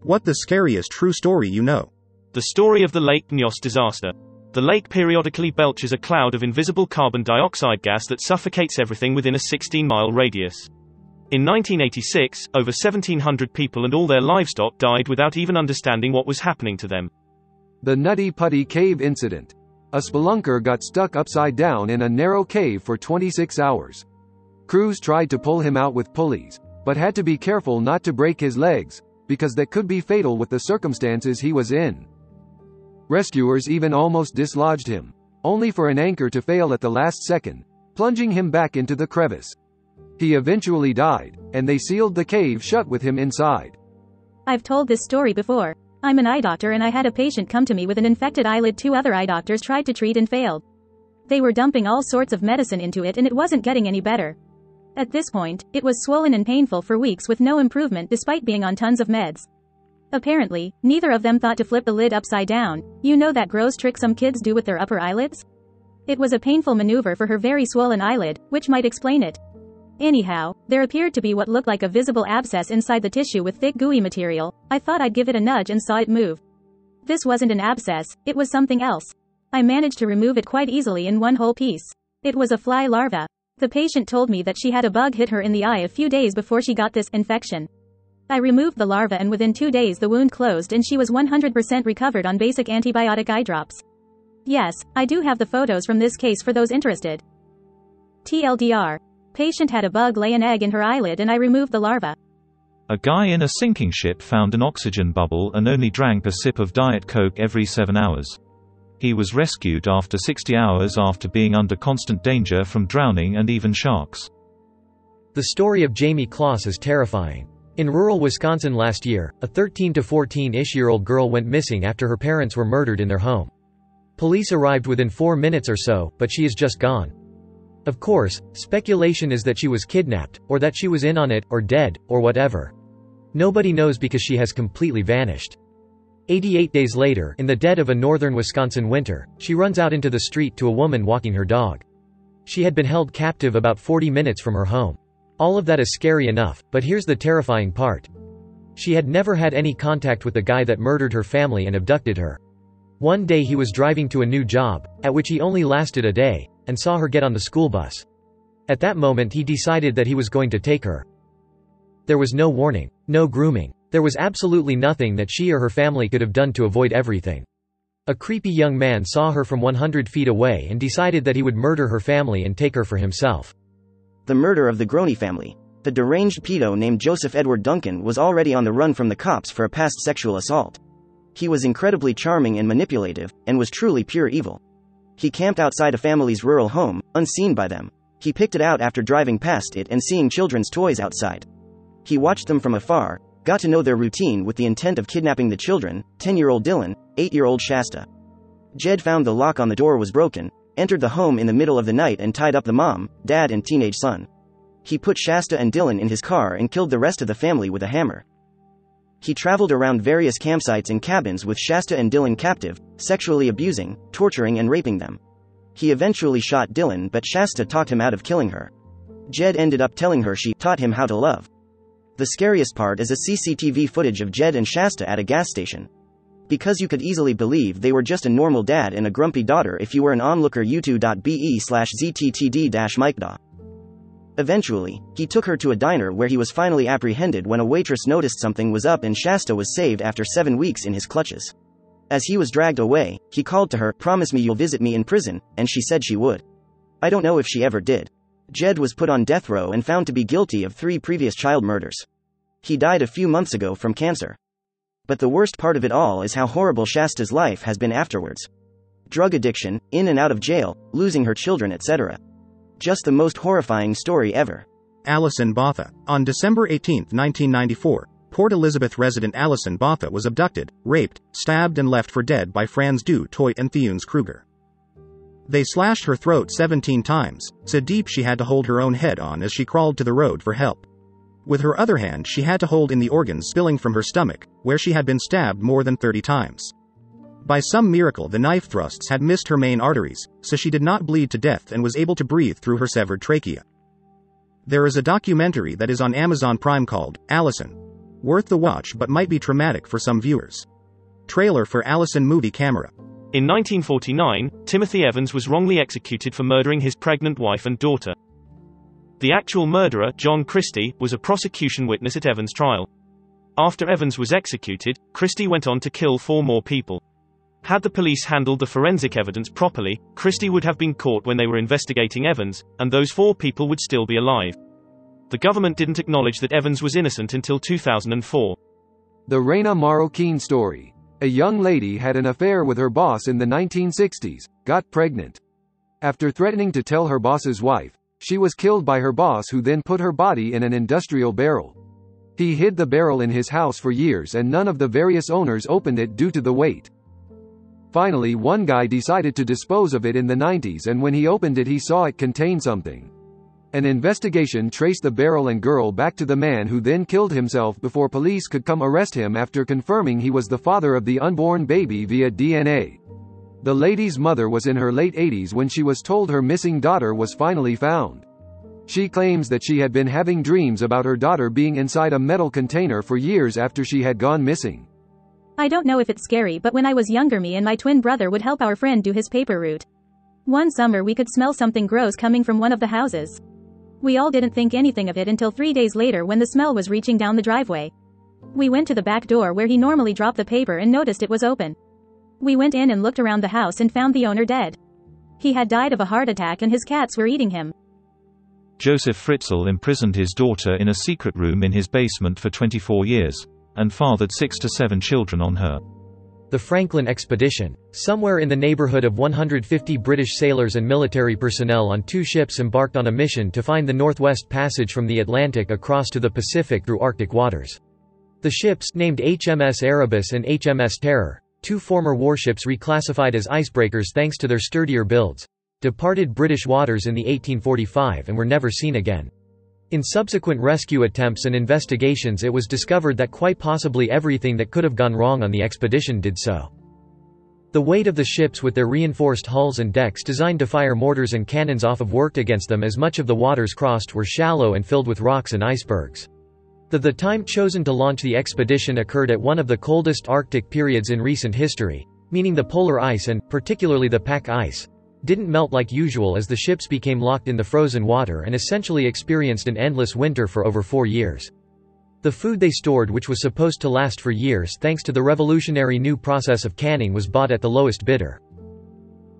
What the scariest true story you know? The story of the Lake Nyos disaster. The lake periodically belches a cloud of invisible carbon dioxide gas that suffocates everything within a 16-mile radius. In 1986, over 1,700 people and all their livestock died without even understanding what was happening to them. The Nutty Putty Cave Incident. A spelunker got stuck upside down in a narrow cave for 26 hours. Crews tried to pull him out with pulleys, but had to be careful not to break his legs, because that could be fatal with the circumstances he was in. Rescuers even almost dislodged him, only for an anchor to fail at the last second, plunging him back into the crevice. He eventually died, and they sealed the cave shut with him inside. I've told this story before. I'm an eye doctor and I had a patient come to me with an infected eyelid. 2 other eye doctors tried to treat and failed. They were dumping all sorts of medicine into it and it wasn't getting any better. At this point, it was swollen and painful for weeks with no improvement despite being on tons of meds. Apparently, neither of them thought to flip the lid upside down. You know that gross trick some kids do with their upper eyelids? It was a painful maneuver for her very swollen eyelid, which might explain it. Anyhow, there appeared to be what looked like a visible abscess inside the tissue with thick gooey material. I thought I'd give it a nudge and saw it move. This wasn't an abscess, it was something else. I managed to remove it quite easily in one whole piece. It was a fly larva. The patient told me that she had a bug hit her in the eye a few days before she got this infection. I removed the larva and within 2 days the wound closed and she was 100% recovered on basic antibiotic eye drops. Yes, I do have the photos from this case for those interested. TLDR. Patient had a bug lay an egg in her eyelid and I removed the larva. A guy in a sinking ship found an oxygen bubble and only drank a sip of Diet Coke every 7 hours. He was rescued after 60 hours after being under constant danger from drowning and even sharks. The story of Jamie Kloss is terrifying. In rural Wisconsin last year, a 13 to 14-ish-year-old girl went missing after her parents were murdered in their home. Police arrived within 4 minutes or so, but she is just gone. Of course, speculation is that she was kidnapped, or that she was in on it, or dead, or whatever. Nobody knows because she has completely vanished. 88 days later, in the dead of a northern Wisconsin winter, she runs out into the street to a woman walking her dog. She had been held captive about 40 minutes from her home. All of that is scary enough, but here's the terrifying part. She had never had any contact with the guy that murdered her family and abducted her. One day he was driving to a new job, at which he only lasted a day, and saw her get on the school bus. At that moment he decided that he was going to take her. There was no warning, no grooming. There was absolutely nothing that she or her family could have done to avoid everything. A creepy young man saw her from 100 feet away and decided that he would murder her family and take her for himself. The murder of the Groney family. The deranged pedo named Joseph Edward Duncan was already on the run from the cops for a past sexual assault. He was incredibly charming and manipulative, and was truly pure evil. He camped outside a family's rural home, unseen by them. He picked it out after driving past it and seeing children's toys outside. He watched them from afar, got to know their routine with the intent of kidnapping the children, 10-year-old Dylan, 8-year-old Shasta. Jed found the lock on the door was broken, entered the home in the middle of the night and tied up the mom, dad and teenage son. He put Shasta and Dylan in his car and killed the rest of the family with a hammer. He traveled around various campsites and cabins with Shasta and Dylan captive, sexually abusing, torturing and raping them. He eventually shot Dylan but Shasta talked him out of killing her. Jed ended up telling her she taught him how to love. The scariest part is a CCTV footage of Jed and Shasta at a gas station. Because you could easily believe they were just a normal dad and a grumpy daughter if you were an onlooker. U2.be/zttd-mikedaw. Eventually, he took her to a diner where he was finally apprehended when a waitress noticed something was up and Shasta was saved after 7 weeks in his clutches. As he was dragged away, he called to her, "Promise me you'll visit me in prison," and she said she would. I don't know if she ever did. Jed was put on death row and found to be guilty of 3 previous child murders. He died a few months ago from cancer. But the worst part of it all is how horrible Shasta's life has been afterwards. Drug addiction, in and out of jail, losing her children, etc. Just the most horrifying story ever. Allison Botha. On December 18, 1994, Port Elizabeth resident Allison Botha was abducted, raped, stabbed and left for dead by Franz Du Toit and Theuns Kruger. They slashed her throat 17 times, so deep she had to hold her own head on as she crawled to the road for help. With her other hand she had to hold in the organs spilling from her stomach, where she had been stabbed more than 30 times. By some miracle the knife thrusts had missed her main arteries, so she did not bleed to death and was able to breathe through her severed trachea. There is a documentary that is on Amazon Prime called Allison. Worth the watch but might be traumatic for some viewers. Trailer for Allison movie camera. In 1949, Timothy Evans was wrongly executed for murdering his pregnant wife and daughter. The actual murderer, John Christie, was a prosecution witness at Evans' trial. After Evans was executed, Christie went on to kill 4 more people. Had the police handled the forensic evidence properly, Christie would have been caught when they were investigating Evans, and those 4 people would still be alive. The government didn't acknowledge that Evans was innocent until 2004. The Reina Marroquin story. A young lady had an affair with her boss in the 1960s, got pregnant. After threatening to tell her boss's wife, she was killed by her boss, who then put her body in an industrial barrel. He hid the barrel in his house for years and none of the various owners opened it due to the weight. Finally, one guy decided to dispose of it in the 90s, and when he opened it he saw it contained something. An investigation traced the barrel and girl back to the man, who then killed himself before police could come arrest him after confirming he was the father of the unborn baby via DNA. The lady's mother was in her late 80s when she was told her missing daughter was finally found. She claims that she had been having dreams about her daughter being inside a metal container for years after she had gone missing. I don't know if it's scary, but when I was younger, me and my twin brother would help our friend do his paper route. One summer we could smell something gross coming from one of the houses. We all didn't think anything of it until 3 days later when the smell was reaching down the driveway. We went to the back door where he normally dropped the paper and noticed it was open. We went in and looked around the house and found the owner dead. He had died of a heart attack and his cats were eating him. Joseph Fritzl imprisoned his daughter in a secret room in his basement for 24 years, and fathered 6 to 7 children on her. The Franklin Expedition. Somewhere in the neighborhood of 150 British sailors and military personnel on 2 ships embarked on a mission to find the Northwest Passage from the Atlantic across to the Pacific through Arctic waters. The ships, named HMS Erebus and HMS Terror, 2 former warships reclassified as icebreakers thanks to their sturdier builds, departed British waters in the 1845 and were never seen again. In subsequent rescue attempts and investigations, it was discovered that quite possibly everything that could have gone wrong on the expedition did so. The weight of the ships with their reinforced hulls and decks designed to fire mortars and cannons off of worked against them, as much of the waters crossed were shallow and filled with rocks and icebergs. The time chosen to launch the expedition occurred at one of the coldest Arctic periods in recent history, meaning the polar ice and, particularly the pack ice, didn't melt like usual as the ships became locked in the frozen water and essentially experienced an endless winter for over 4 years. The food they stored, which was supposed to last for years thanks to the revolutionary new process of canning, was bought at the lowest bidder.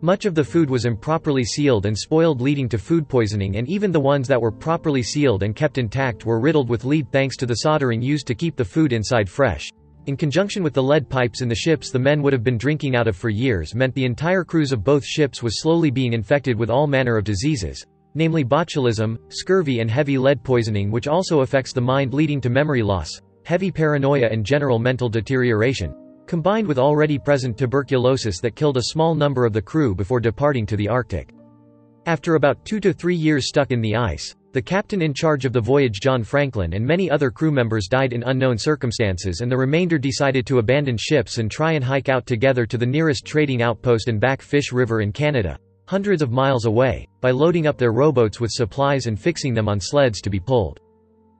Much of the food was improperly sealed and spoiled, leading to food poisoning, and even the ones that were properly sealed and kept intact were riddled with lead thanks to the soldering used to keep the food inside fresh. In conjunction with the lead pipes in the ships the men would have been drinking out of for years, meant the entire crews of both ships was slowly being infected with all manner of diseases, namely botulism, scurvy and heavy lead poisoning, which also affects the mind, leading to memory loss, heavy paranoia and general mental deterioration, combined with already present tuberculosis that killed a small number of the crew before departing to the Arctic. After about 2 to 3 years stuck in the ice, the captain in charge of the voyage, John Franklin, and many other crew members died in unknown circumstances, and the remainder decided to abandon ships and try and hike out together to the nearest trading outpost in Back Fish River in Canada, hundreds of miles away, by loading up their rowboats with supplies and fixing them on sleds to be pulled.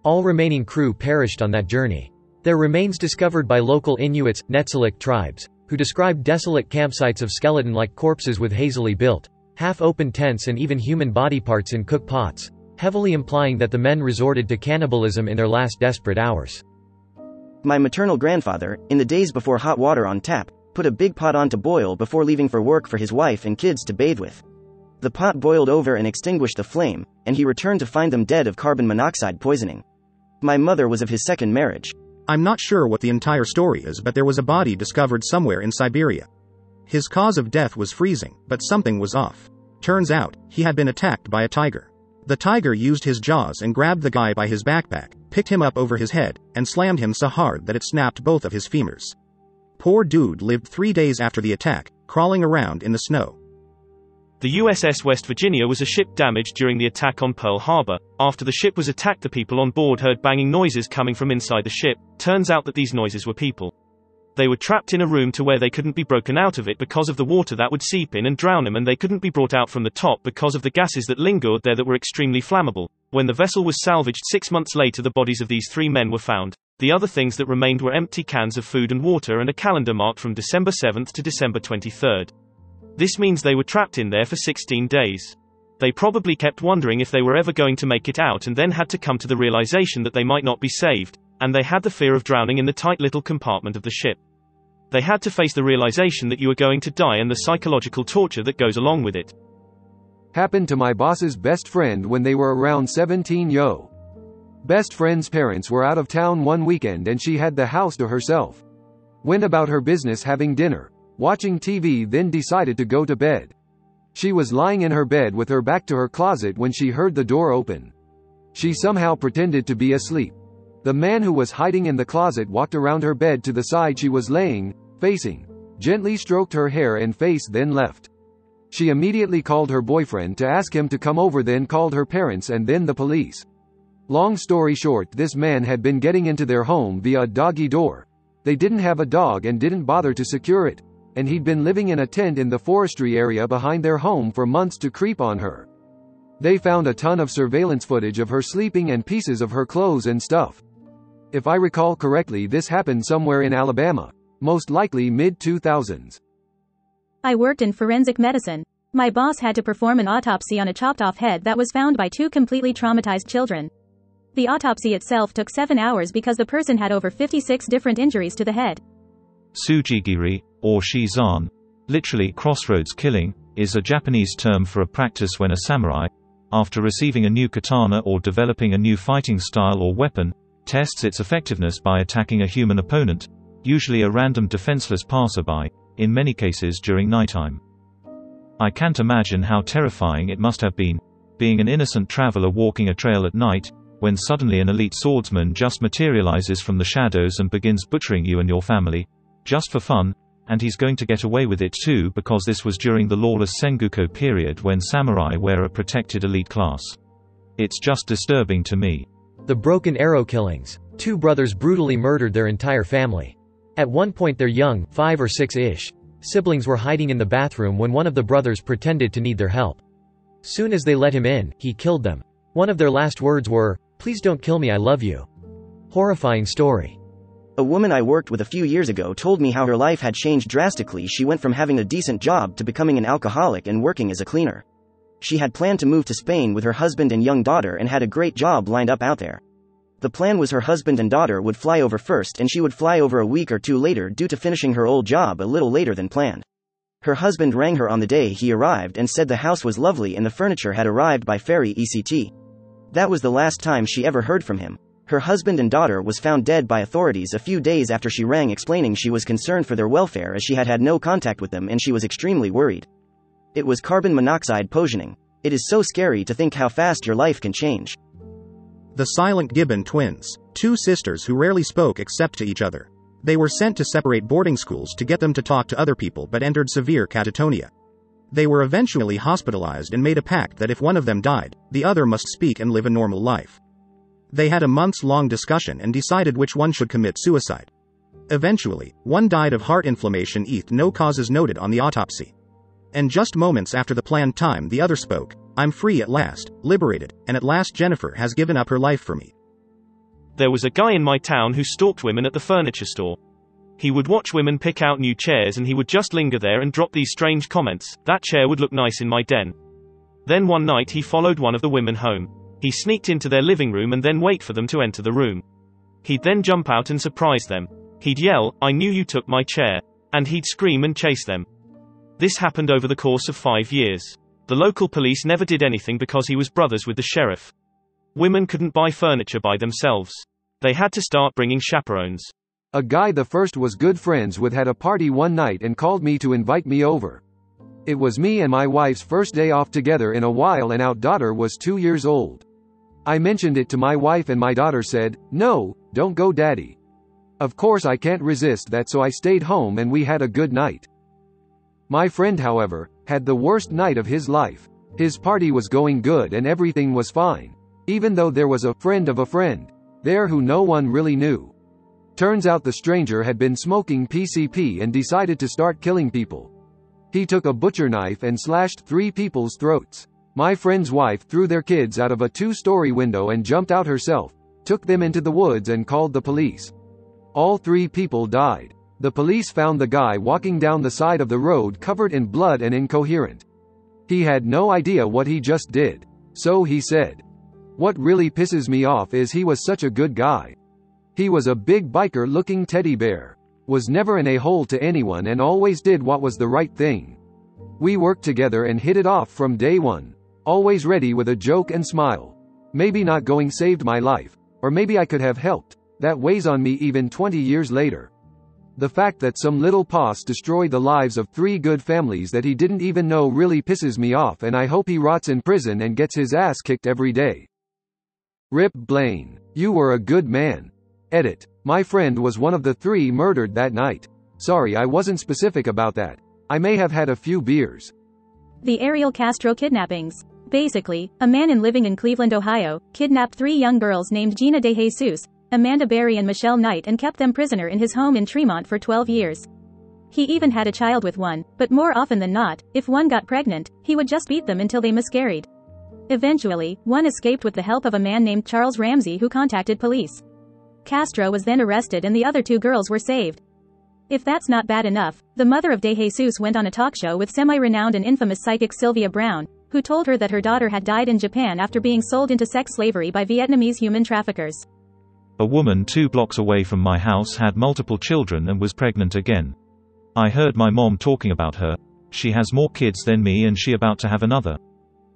All remaining crew perished on that journey. Their remains discovered by local Inuits, Netsilik tribes, who described desolate campsites of skeleton-like corpses with hazily built, half-open tents and even human body parts in cook pots, heavily implying that the men resorted to cannibalism in their last desperate hours. My maternal grandfather, in the days before hot water on tap, put a big pot on to boil before leaving for work for his wife and kids to bathe with. The pot boiled over and extinguished the flame, and he returned to find them dead of carbon monoxide poisoning. My mother was of his second marriage. I'm not sure what the entire story is, but there was a body discovered somewhere in Siberia. His cause of death was freezing, but something was off. Turns out, he had been attacked by a tiger. The tiger used his jaws and grabbed the guy by his backpack, picked him up over his head, and slammed him so hard that it snapped both of his femurs. Poor dude lived 3 days after the attack, crawling around in the snow. The USS West Virginia was a ship damaged during the attack on Pearl Harbor. After the ship was attacked, the people on board heard banging noises coming from inside the ship. Turns out that these noises were people. They were trapped in a room to where they couldn't be broken out of it because of the water that would seep in and drown them, and they couldn't be brought out from the top because of the gases that lingered there that were extremely flammable. When the vessel was salvaged 6 months later, the bodies of these 3 men were found. The other things that remained were empty cans of food and water and a calendar marked from December 7th to December 23rd. This means they were trapped in there for 16 days. They probably kept wondering if they were ever going to make it out and then had to come to the realization that they might not be saved, and they had the fear of drowning in the tight little compartment of the ship. They had to face the realization that you were going to die and the psychological torture that goes along with it. Happened to my boss's best friend when they were around 17. Best friend's parents were out of town one weekend and she had the house to herself. Went about her business having dinner, watching TV, then decided to go to bed. She was lying in her bed with her back to her closet when she heard the door open. She somehow pretended to be asleep. The man who was hiding in the closet walked around her bed to the side she was laying, facing, gently stroked her hair and face, then left. She immediately called her boyfriend to ask him to come over, then called her parents and then the police. Long story short, this man had been getting into their home via a doggy door. They didn't have a dog and didn't bother to secure it, and he'd been living in a tent in the forestry area behind their home for months to creep on her. They found a ton of surveillance footage of her sleeping and pieces of her clothes and stuff. If I recall correctly, this happened somewhere in Alabama, most likely mid-2000s. I worked in forensic medicine. My boss had to perform an autopsy on a chopped-off head that was found by 2 completely traumatized children. The autopsy itself took 7 hours because the person had over 56 different injuries to the head. Sujigiri, or shizan, literally crossroads killing, is a Japanese term for a practice when a samurai, after receiving a new katana or developing a new fighting style or weapon, tests its effectiveness by attacking a human opponent, usually a random defenseless passerby, in many cases during nighttime. I can't imagine how terrifying it must have been, being an innocent traveler walking a trail at night, when suddenly an elite swordsman just materializes from the shadows and begins butchering you and your family, just for fun, and he's going to get away with it too because this was during the lawless Sengoku period when samurai were a protected elite class. It's just disturbing to me. The Broken Arrow killings. 2 brothers brutally murdered their entire family. At one point their young, 5 or 6-ish, siblings were hiding in the bathroom when one of the brothers pretended to need their help. Soon as they let him in, he killed them. One of their last words were, "Please don't kill me, I love you." Horrifying story. A woman I worked with a few years ago told me how her life had changed drastically. She went from having a decent job to becoming an alcoholic and working as a cleaner. She had planned to move to Spain with her husband and young daughter and had a great job lined up out there. The plan was her husband and daughter would fly over first and she would fly over a week or 2 later due to finishing her old job a little later than planned. Her husband rang her on the day he arrived and said the house was lovely and the furniture had arrived by ferry ECT. That was the last time she ever heard from him. Her husband and daughter was found dead by authorities a few days after she rang, explaining she was concerned for their welfare as she had had no contact with them and she was extremely worried. It was carbon monoxide poisoning. It is so scary to think how fast your life can change. The Silent Gibbon twins, 2 sisters who rarely spoke except to each other. They were sent to separate boarding schools to get them to talk to other people but entered severe catatonia. They were eventually hospitalized and made a pact that if one of them died, the other must speak and live a normal life. They had a months-long discussion and decided which one should commit suicide. Eventually, one died of heart inflammation, no causes noted on the autopsy. And just moments after the planned time the other spoke, "I'm free at last, liberated, and at last Jennifer has given up her life for me." There was a guy in my town who stalked women at the furniture store. He would watch women pick out new chairs and he would just linger there and drop these strange comments, "That chair would look nice in my den." Then one night he followed one of the women home. He sneaked into their living room and then wait for them to enter the room. He'd then jump out and surprise them. He'd yell, "I knew you took my chair." And he'd scream and chase them. This happened over the course of 5 years. The local police never did anything because he was brothers with the sheriff. Women couldn't buy furniture by themselves. They had to start bringing chaperones. A guy the first was good friends with had a party one night and called me to invite me over. It was me and my wife's first day off together in a while and our daughter was 2 years old. I mentioned it to my wife and my daughter said, "No, don't go daddy." Of course I can't resist that, so I stayed home and we had a good night. My friend, however, had the worst night of his life. His party was going good and everything was fine, even though there was a friend of a friend there who no one really knew. Turns out the stranger had been smoking PCP and decided to start killing people. He took a butcher knife and slashed 3 people's throats. My friend's wife threw their kids out of a 2-story window and jumped out herself, took them into the woods and called the police. All 3 people died. The police found the guy walking down the side of the road covered in blood and incoherent. He had no idea what he just did. So he said, "What really pisses me off is he was such a good guy. He was a big biker-looking teddy bear. Was never an a-hole to anyone and always did what was the right thing. We worked together and hit it off from day one. Always ready with a joke and smile. Maybe not going saved my life. Or maybe I could have helped. That weighs on me even 20 years later. The fact that some little posse destroyed the lives of 3 good families that he didn't even know really pisses me off, and I hope he rots in prison and gets his ass kicked every day. Rip Blaine. You were a good man. Edit. My friend was one of the 3 murdered that night. Sorry I wasn't specific about that. I may have had a few beers." The Ariel Castro kidnappings. Basically, a man living in Cleveland, Ohio, kidnapped 3 young girls named Gina De Jesus, Amanda Berry and Michelle Knight and kept them prisoner in his home in Tremont for 12 years. He even had a child with one, but more often than not, if one got pregnant, he would just beat them until they miscarried. Eventually, one escaped with the help of a man named Charles Ramsey who contacted police. Castro was then arrested and the other 2 girls were saved. If that's not bad enough, the mother of De Jesus went on a talk show with semi-renowned and infamous psychic Sylvia Brown, who told her that her daughter had died in Japan after being sold into sex slavery by Vietnamese human traffickers. A woman 2 blocks away from my house had multiple children and was pregnant again. I heard my mom talking about her. She has more kids than me and she about to have another.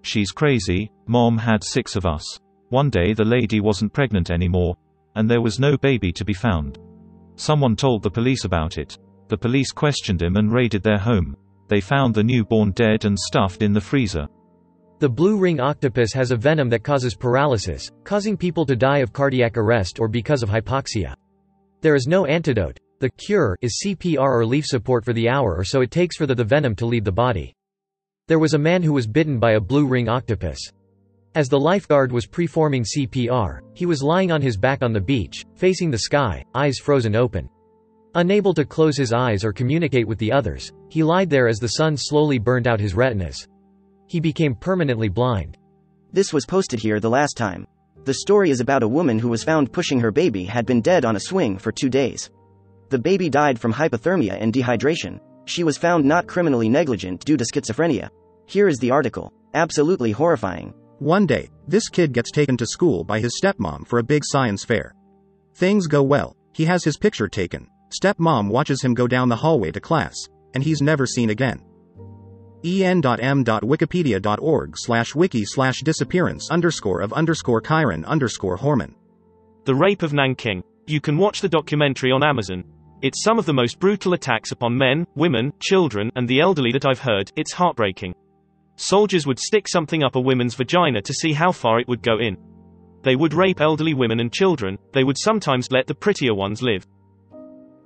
She's crazy. Mom had 6 of us. One day the lady wasn't pregnant anymore, and there was no baby to be found. Someone told the police about it. The police questioned him and raided their home. They found the newborn dead and stuffed in the freezer. The blue ring octopus has a venom that causes paralysis, causing people to die of cardiac arrest or because of hypoxia. There is no antidote. The cure is CPR or leaf support for the hour or so it takes for the venom to leave the body. There was a man who was bitten by a blue ring octopus. As the lifeguard was performing CPR, he was lying on his back on the beach, facing the sky, eyes frozen open. Unable to close his eyes or communicate with the others, he lied there as the sun slowly burned out his retinas. He became permanently blind. This was posted here the last time. The story is about a woman who was found pushing her baby had been dead on a swing for 2 days. The baby died from hypothermia and dehydration. She was found not criminally negligent due to schizophrenia. Here is the article. Absolutely horrifying. One day, this kid gets taken to school by his stepmom for a big science fair. Things go well. He has his picture taken. Stepmom watches him go down the hallway to class, and he's never seen again. en.m.wikipedia.org/wiki/disappearance_of_Chiron_Horman. The Rape of Nanking. You can watch the documentary on Amazon. It's some of the most brutal attacks upon men, women, children, and the elderly that I've heard. It's heartbreaking. Soldiers would stick something up a woman's vagina to see how far it would go in. They would rape elderly women and children. They would sometimes let the prettier ones live.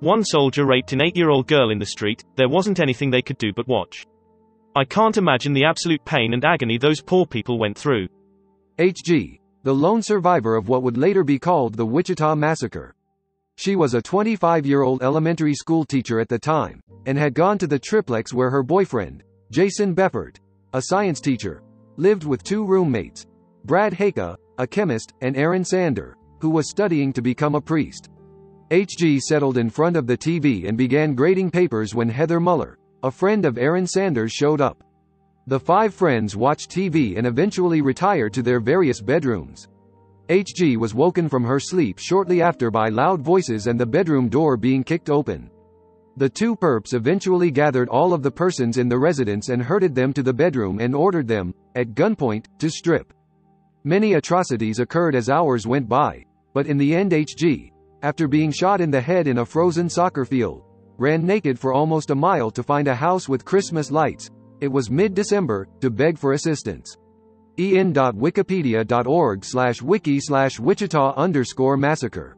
One soldier raped an 8-year-old girl in the street. There wasn't anything they could do but watch. I can't imagine the absolute pain and agony those poor people went through. H.G., the lone survivor of what would later be called the Wichita Massacre. She was a 25-year-old elementary school teacher at the time, and had gone to the triplex where her boyfriend, Jason Beffert, a science teacher, lived with 2 roommates, Brad Haka, a chemist, and Aaron Sander, who was studying to become a priest. H.G. settled in front of the TV and began grading papers when Heather Muller, a friend of Aaron Sanders, showed up. The 5 friends watched TV and eventually retired to their various bedrooms. H.G. was woken from her sleep shortly after by loud voices and the bedroom door being kicked open. The 2 perps eventually gathered all of the persons in the residence and herded them to the bedroom and ordered them, at gunpoint, to strip. Many atrocities occurred as hours went by, but in the end H.G., after being shot in the head in a frozen soccer field, ran naked for almost a mile to find a house with Christmas lights. It was mid-December, to beg for assistance. en.wikipedia.org/wiki/Wichita_massacre